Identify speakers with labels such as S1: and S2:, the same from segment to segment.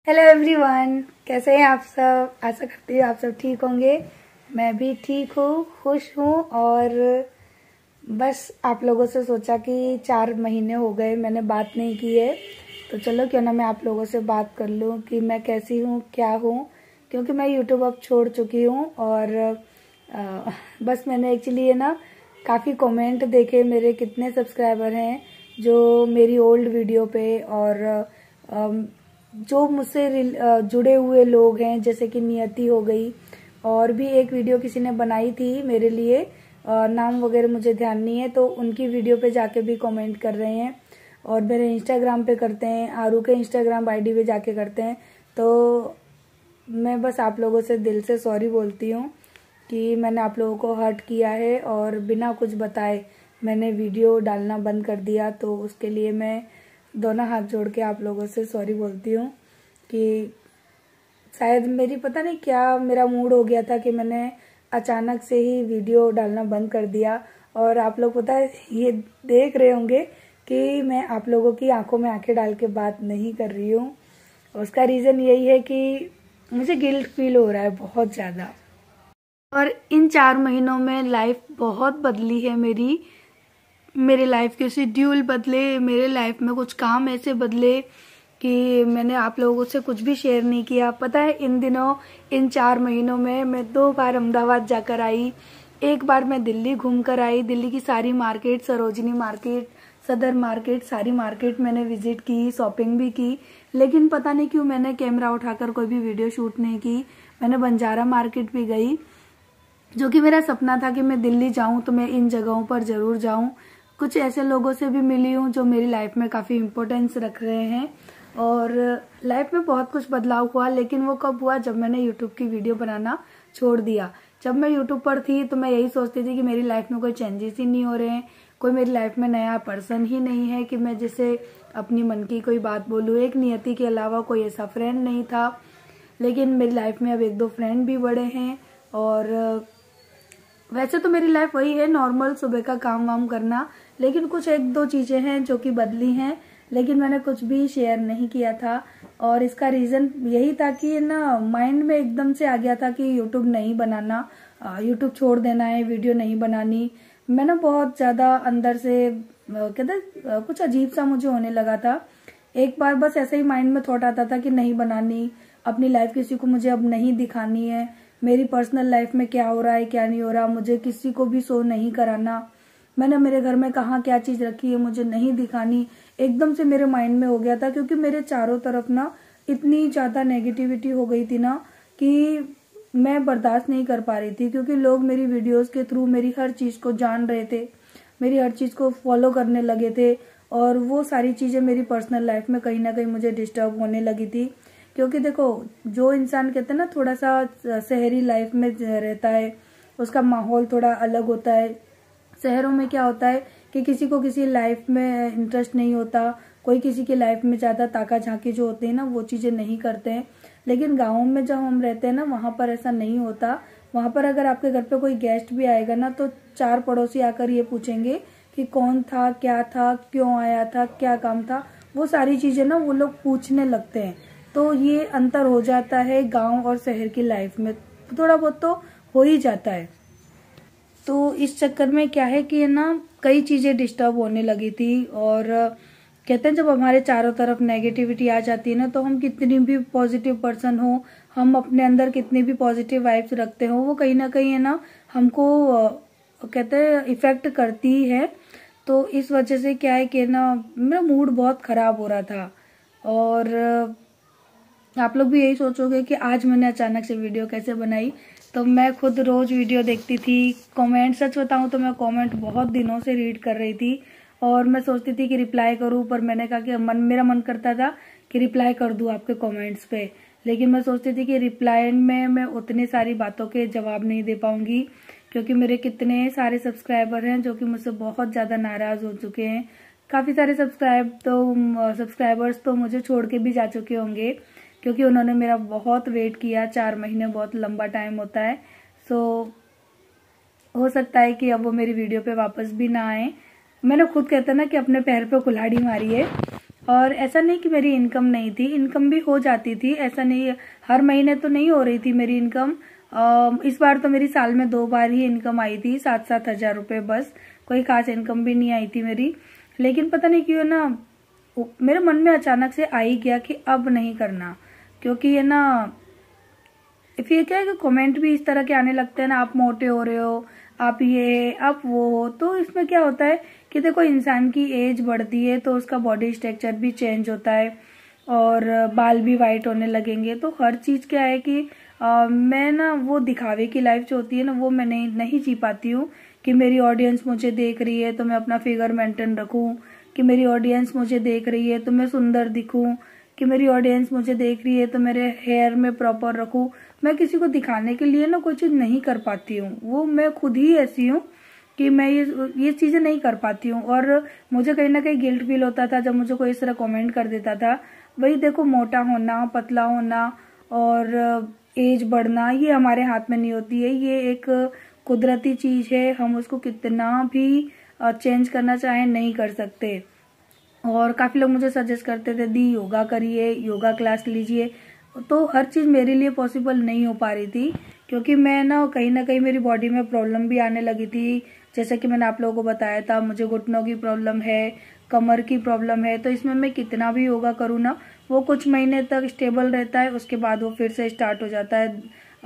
S1: Hello everyone, कैसे हैं आप सब। आशा करती हूँ आप सब ठीक होंगे। मैं भी ठीक हूँ, खुश हूँ। और बस आप लोगों से सोचा कि 4 महीने हो गए मैंने बात नहीं की है, तो चलो क्यों ना मैं आप लोगों से बात कर लूँ कि मैं कैसी हूँ, क्या हूँ। क्योंकि मैं यूट्यूब अब छोड़ चुकी हूँ और बस मैंने एक्चुअली ये ना काफ़ी कमेंट देखे, मेरे कितने सब्सक्राइबर हैं जो मेरी ओल्ड वीडियो पे और जो मुझसे जुड़े हुए लोग हैं, जैसे कि नियति हो गई, और भी एक वीडियो किसी ने बनाई थी मेरे लिए, नाम वगैरह मुझे ध्यान नहीं है, तो उनकी वीडियो पे जाके भी कमेंट कर रहे हैं। और मेरे इंस्टाग्राम पे करते हैं, आरू के इंस्टाग्राम आईडी पे जाके करते हैं। तो मैं बस आप लोगों से दिल से सॉरी बोलती हूँ कि मैंने आप लोगों को हर्ट किया है और बिना कुछ बताए मैंने वीडियो डालना बंद कर दिया। तो उसके लिए मैं दोनों हाथ जोड़ के आप लोगों से सॉरी बोलती हूँ कि शायद मेरी पता नहीं क्या मेरा मूड हो गया था कि मैंने अचानक से ही वीडियो डालना बंद कर दिया। और आप लोग पता है ये देख रहे होंगे कि मैं आप लोगों की आंखों में आंखें डाल के बात नहीं कर रही हूँ। उसका रीज़न यही है कि मुझे गिल्ट फील हो रहा है बहुत ज़्यादा। और इन 4 महीनों में लाइफ बहुत बदली है मेरी। मेरे लाइफ के शेड्यूल बदले, मेरे लाइफ में कुछ काम ऐसे बदले कि मैंने आप लोगों से कुछ भी शेयर नहीं किया। पता है इन दिनों, इन 4 महीनों में मैं 2 बार अहमदाबाद जाकर आई, 1 बार मैं दिल्ली घूम कर आई। दिल्ली की सारी मार्केट, सरोजनी मार्केट, सदर मार्केट, सारी मार्केट मैंने विजिट की, शॉपिंग भी की। लेकिन पता नहीं क्यों मैंने कैमरा उठाकर कोई भी वीडियो शूट नहीं की। मैंने बंजारा मार्केट भी गई, जो कि मेरा सपना था कि मैं दिल्ली जाऊं तो मैं इन जगहों पर जरूर जाऊं। कुछ ऐसे लोगों से भी मिली हूं जो मेरी लाइफ में काफ़ी इम्पोर्टेंस रख रहे हैं। और लाइफ में बहुत कुछ बदलाव हुआ, लेकिन वो कब हुआ, जब मैंने यूट्यूब की वीडियो बनाना छोड़ दिया। जब मैं यूट्यूब पर थी तो मैं यही सोचती थी कि मेरी लाइफ में कोई चेंजेस ही नहीं हो रहे हैं, कोई मेरी लाइफ में नया पर्सन ही नहीं है कि मैं जिसे अपनी मन की कोई बात बोलूँ। एक नियति के अलावा कोई ऐसा फ्रेंड नहीं था। लेकिन मेरी लाइफ में अब 1-2 फ्रेंड भी बड़े हैं। और वैसे तो मेरी लाइफ वही है, नॉर्मल सुबह का काम वाम करना। लेकिन कुछ 1-2 चीजें हैं जो कि बदली हैं, लेकिन मैंने कुछ भी शेयर नहीं किया था। और इसका रीजन यही था कि ना माइंड में एकदम से आ गया था कि यूट्यूब नहीं बनाना, यूट्यूब छोड़ देना है, वीडियो नहीं बनानी। मैं ना बहुत ज्यादा अंदर से कहते कुछ अजीब सा मुझे होने लगा था। एक बार बस ऐसे ही माइंड में थॉट आता था कि नहीं बनानी, अपनी लाइफ किसी को मुझे अब नहीं दिखानी है। मेरी पर्सनल लाइफ में क्या हो रहा है, क्या नहीं हो रहा, मुझे किसी को भी शो नहीं कराना। मैंने मेरे घर में कहाँ क्या चीज रखी है मुझे नहीं दिखानी। एकदम से मेरे माइंड में हो गया था, क्योंकि मेरे चारों तरफ ना इतनी ज्यादा नेगेटिविटी हो गई थी ना कि मैं बर्दाश्त नहीं कर पा रही थी। क्योंकि लोग मेरी वीडियोस के थ्रू मेरी हर चीज को जान रहे थे, मेरी हर चीज को फॉलो करने लगे थे। और वो सारी चीजें मेरी पर्सनल लाइफ में कहीं ना कहीं मुझे डिस्टर्ब होने लगी थी। क्योंकि देखो, जो इंसान कहते हैं ना थोड़ा सा शहरी लाइफ में रहता है, उसका माहौल थोड़ा अलग होता है। शहरों में क्या होता है कि किसी को किसी लाइफ में इंटरेस्ट नहीं होता, कोई किसी की लाइफ में ज्यादा ताका झांकी जो होती है ना वो चीजें नहीं करते हैं। लेकिन गाँव में जब हम रहते हैं ना, वहां पर ऐसा नहीं होता। वहां पर अगर आपके घर पे कोई गेस्ट भी आएगा ना, तो 4 पड़ोसी आकर ये पूछेंगे कि कौन था, क्या था, क्यों आया था, क्या काम था। वो सारी चीजें ना वो लोग पूछने लगते हैं। तो ये अंतर हो जाता है गांव और शहर की लाइफ में, थोड़ा बहुत तो हो ही जाता है। तो इस चक्कर में क्या है कि ना कई चीजें डिस्टर्ब होने लगी थी। और कहते हैं जब हमारे चारों तरफ नेगेटिविटी आ जाती है ना, तो हम कितनी भी पॉजिटिव पर्सन हो, हम अपने अंदर कितनी भी पॉजिटिव वाइब्स रखते हो, वो कहीं ना कहीं है ना हमको कहते हैं इफेक्ट करती ही है। तो इस वजह से क्या है कि ना मेरा मूड बहुत खराब हो रहा था। और आप लोग भी यही सोचोगे कि आज मैंने अचानक से वीडियो कैसे बनाई। तो मैं खुद रोज वीडियो देखती थी, कमेंट, सच बताऊं तो मैं कमेंट बहुत दिनों से रीड कर रही थी। और मैं सोचती थी कि रिप्लाई करूं, पर मैंने कहा कि मेरा मन करता था कि रिप्लाई कर दूं आपके कमेंट्स पे। लेकिन मैं सोचती थी कि रिप्लाई में मैं उतनी सारी बातों के जवाब नहीं दे पाऊंगी, क्योंकि मेरे कितने सारे सब्सक्राइबर हैं जो कि मुझसे बहुत ज्यादा नाराज हो चुके हैं। काफी सारे सब्सक्राइबर्स तो मुझे छोड़ के भी जा चुके होंगे, क्योंकि उन्होंने मेरा बहुत वेट किया। 4 महीने बहुत लंबा टाइम होता है। सो हो सकता है कि अब वो मेरी वीडियो पे वापस भी ना आए। मैंने खुद कहता ना कि अपने पैर पे कुल्हाड़ी मारी है। और ऐसा नहीं कि मेरी इनकम नहीं थी, इनकम भी हो जाती थी, ऐसा नहीं हर महीने तो नहीं हो रही थी मेरी इनकम। इस बार तो मेरी साल में 2 बार ही इनकम आई थी, 7-7 हजार रुपये, बस कोई खास इनकम भी नहीं आई थी मेरी। लेकिन पता नहीं क्यों ना मेरे मन में अचानक से आ ही गया कि अब नहीं करना, क्योंकि ये ना फिर क्या है कि कमेंट भी इस तरह के आने लगते हैं ना, आप मोटे हो रहे हो, आप ये आप वो हो। तो इसमें क्या होता है कि देखो इंसान की एज बढ़ती है तो उसका बॉडी स्ट्रक्चर भी चेंज होता है और बाल भी वाइट होने लगेंगे। तो हर चीज़ क्या है कि मैं ना वो दिखावे की लाइफ जो होती है ना वो मैं नहीं जी पाती हूँ कि मेरी ऑडियंस मुझे देख रही है तो मैं अपना फिगर मेंटेन रखूँ, कि मेरी ऑडियंस मुझे देख रही है तो मैं सुंदर दिखूँ, कि मेरी ऑडियंस मुझे देख रही है तो मेरे हेयर में प्रॉपर रखूँ। मैं किसी को दिखाने के लिए ना कोई चीज़ नहीं कर पाती हूँ, वो मैं खुद ही ऐसी हूँ कि मैं ये चीज़ें नहीं कर पाती हूँ। और मुझे कहीं ना कहीं गिल्ट फील होता था जब मुझे कोई इस तरह कमेंट कर देता था। वही देखो, मोटा होना, पतला होना और एज बढ़ना ये हमारे हाथ में नहीं होती है, ये एक कुदरती चीज़ है, हम उसको कितना भी चेंज करना चाहें नहीं कर सकते। और काफ़ी लोग मुझे सजेस्ट करते थे दी योगा करिए, योगा क्लास लीजिए, तो हर चीज़ मेरे लिए पॉसिबल नहीं हो पा रही थी, क्योंकि मैं ना कहीं मेरी बॉडी में प्रॉब्लम भी आने लगी थी। जैसे कि मैंने आप लोगों को बताया था, मुझे घुटनों की प्रॉब्लम है, कमर की प्रॉब्लम है। तो इसमें मैं कितना भी योगा करूँ ना वो कुछ महीने तक स्टेबल रहता है, उसके बाद वो फिर से स्टार्ट हो जाता है,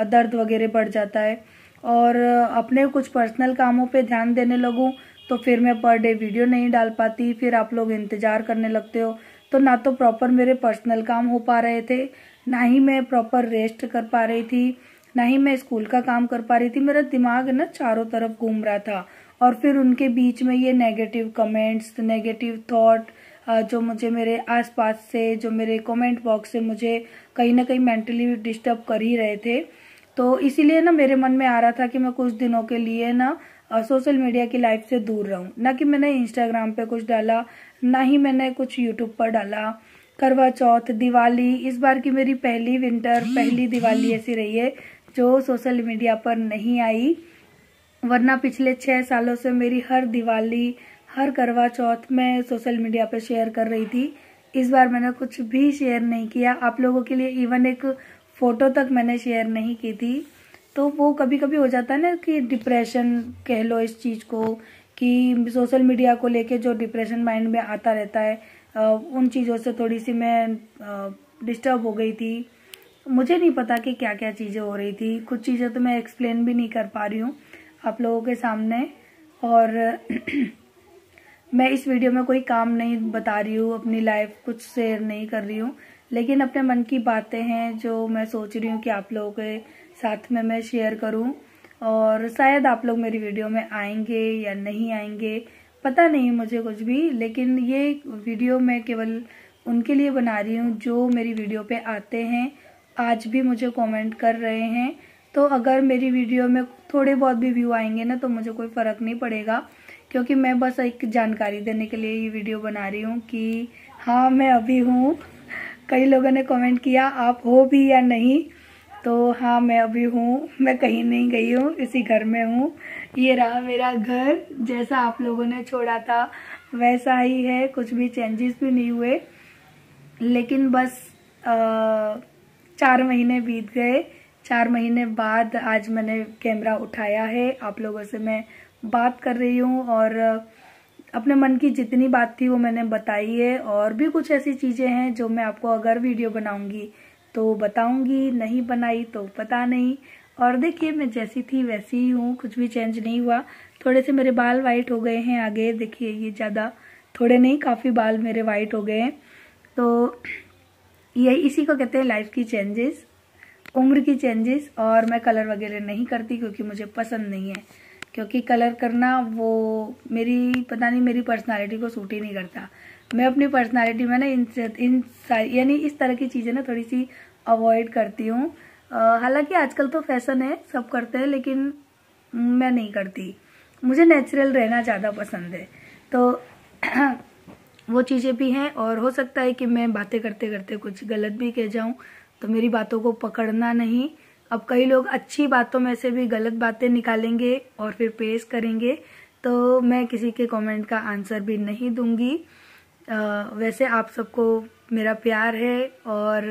S1: दर्द वगैरह बढ़ जाता है। और अपने कुछ पर्सनल कामों पे ध्यान देने लगूँ तो फिर मैं पर डे वीडियो नहीं डाल पाती, फिर आप लोग इंतज़ार करने लगते हो। तो ना तो प्रॉपर मेरे पर्सनल काम हो पा रहे थे, ना ही मैं प्रॉपर रेस्ट कर पा रही थी, ना ही मैं स्कूल का काम कर पा रही थी। मेरा दिमाग ना चारों तरफ घूम रहा था। और फिर उनके बीच में ये नेगेटिव कमेंट्स, नेगेटिव थॉट जो मुझे मेरे आसपास से, जो मेरे कमेंट बॉक्स से मुझे कहीं ना कहीं मेंटली डिस्टर्ब कर ही रहे थे। तो इसीलिए ना मेरे मन में आ रहा था कि मैं कुछ दिनों के लिए ना सोशल मीडिया की लाइफ से दूर रहूं। ना कि मैंने इंस्टाग्राम पे कुछ डाला, ना ही मैंने कुछ यूट्यूब पर डाला। करवा चौथ, दिवाली, इस बार की मेरी पहली दिवाली ऐसी रही है जो सोशल मीडिया पर नहीं आई, वरना पिछले 6 सालों से मेरी हर दिवाली, हर करवा चौथ मैं सोशल मीडिया पर शेयर कर रही थी। इस बार मैंने कुछ भी शेयर नहीं किया आप लोगों के लिए, इवन एक फोटो तक मैंने शेयर नहीं की थी। तो वो कभी कभी हो जाता है ना कि डिप्रेशन कह लो इस चीज़ को, कि सोशल मीडिया को लेके जो डिप्रेशन माइंड में आता रहता है, उन चीज़ों से थोड़ी सी मैं डिस्टर्ब हो गई थी। मुझे नहीं पता कि क्या क्या चीज़ें हो रही थी, कुछ चीज़ें तो मैं एक्सप्लेन भी नहीं कर पा रही हूँ आप लोगों के सामने। और मैं इस वीडियो में कोई काम नहीं बता रही हूँ, अपनी लाइफ कुछ शेयर नहीं कर रही हूँ, लेकिन अपने मन की बातें हैं जो मैं सोच रही हूँ कि आप लोगों के साथ में मैं शेयर करूँ। और शायद आप लोग मेरी वीडियो में आएंगे या नहीं आएंगे, पता नहीं मुझे कुछ भी, लेकिन ये वीडियो मैं केवल उनके लिए बना रही हूँ जो मेरी वीडियो पे आते हैं, आज भी मुझे कमेंट कर रहे हैं। तो अगर मेरी वीडियो में थोड़े बहुत भी व्यू आएंगे ना तो मुझे कोई फ़र्क नहीं पड़ेगा, क्योंकि मैं बस एक जानकारी देने के लिए ये वीडियो बना रही हूँ कि हाँ मैं अभी हूँ। कई लोगों ने कमेंट किया आप हो भी या नहीं, तो हाँ मैं अभी हूँ, मैं कहीं नहीं गई हूँ, इसी घर में हूँ। ये रहा मेरा घर, जैसा आप लोगों ने छोड़ा था वैसा ही है, कुछ भी चेंजेस भी नहीं हुए। लेकिन बस 4 महीने बीत गए, 4 महीने बाद आज मैंने कैमरा उठाया है, आप लोगों से मैं बात कर रही हूँ और अपने मन की जितनी बात थी वो मैंने बताई है। और भी कुछ ऐसी चीज़ें हैं जो मैं आपको अगर वीडियो बनाऊंगी तो बताऊंगी, नहीं बनाई तो पता नहीं। और देखिए मैं जैसी थी वैसी ही हूँ, कुछ भी चेंज नहीं हुआ। थोड़े से मेरे बाल वाइट हो गए हैं आगे, देखिए ये ज़्यादा थोड़े नहीं, काफ़ी बाल मेरे वाइट हो गए हैं। तो ये इसी को कहते हैं लाइफ की चेंजेस, उम्र की चेंजेस। और मैं कलर वगैरह नहीं करती क्योंकि मुझे पसंद नहीं है, क्योंकि कलर करना वो मेरी पता नहीं मेरी पर्सनालिटी को सूट ही नहीं करता। मैं अपनी पर्सनालिटी में ना इन यानी इस तरह की चीज़ें ना थोड़ी सी अवॉइड करती हूँ। हालांकि आजकल तो फैशन है, सब करते हैं, लेकिन मैं नहीं करती, मुझे नेचुरल रहना ज़्यादा पसंद है। तो वो चीज़ें भी हैं। और हो सकता है कि मैं बातें करते करते कुछ गलत भी कह जाऊँ, तो मेरी बातों को पकड़ना नहीं। अब कई लोग अच्छी बातों में से भी गलत बातें निकालेंगे और फिर पेश करेंगे, तो मैं किसी के कमेंट का आंसर भी नहीं दूंगी। वैसे आप सबको मेरा प्यार है और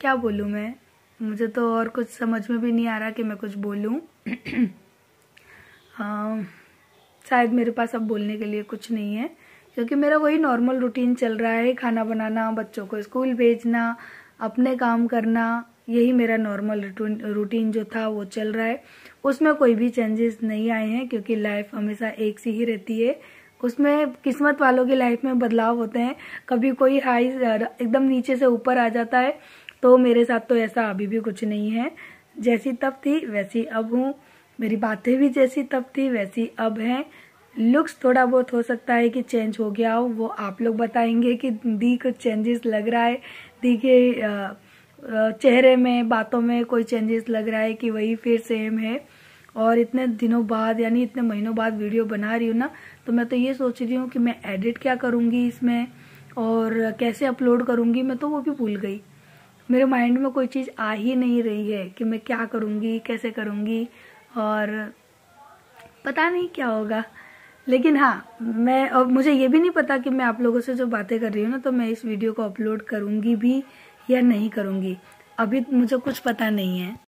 S1: क्या बोलूँ मैं, मुझे तो और कुछ समझ में भी नहीं आ रहा कि मैं कुछ बोलूँ। शायद मेरे पास अब बोलने के लिए कुछ नहीं है, क्योंकि मेरा वही नॉर्मल रूटीन चल रहा है, खाना बनाना, बच्चों को स्कूल भेजना, अपने काम करना, यही मेरा नॉर्मल रूटीन जो था वो चल रहा है। उसमें कोई भी चेंजेस नहीं आए हैं, क्योंकि लाइफ हमेशा एक सी ही रहती है। उसमें किस्मत वालों की लाइफ में बदलाव होते हैं, कभी कोई हाई एकदम नीचे से ऊपर आ जाता है, तो मेरे साथ तो ऐसा अभी भी कुछ नहीं है। जैसी तब थी वैसी अब हूँ, मेरी बातें भी जैसी तब थी वैसी अब हैं। लुक्स थोड़ा बहुत हो सकता है कि चेंज हो गया हो, वो आप लोग बताएंगे कि दी कुछ चेंजेस लग रहा है, दी के चेहरे में, बातों में कोई चेंजेस लग रहा है कि वही फिर सेम है। और इतने दिनों बाद, यानी इतने महीनों बाद वीडियो बना रही हूँ ना, तो मैं तो ये सोच रही हूँ कि मैं एडिट क्या करूँगी इसमें और कैसे अपलोड करूँगी, मैं तो वो भी भूल गई। मेरे माइंड में कोई चीज़ आ ही नहीं रही है कि मैं क्या करूँगी, कैसे करूँगी, और पता नहीं क्या होगा। लेकिन हाँ, मैं, और मुझे ये भी नहीं पता कि मैं आप लोगों से जो बातें कर रही हूँ ना, तो मैं इस वीडियो को अपलोड करूँगी भी या नहीं करूँगी, अभी मुझे कुछ पता नहीं है।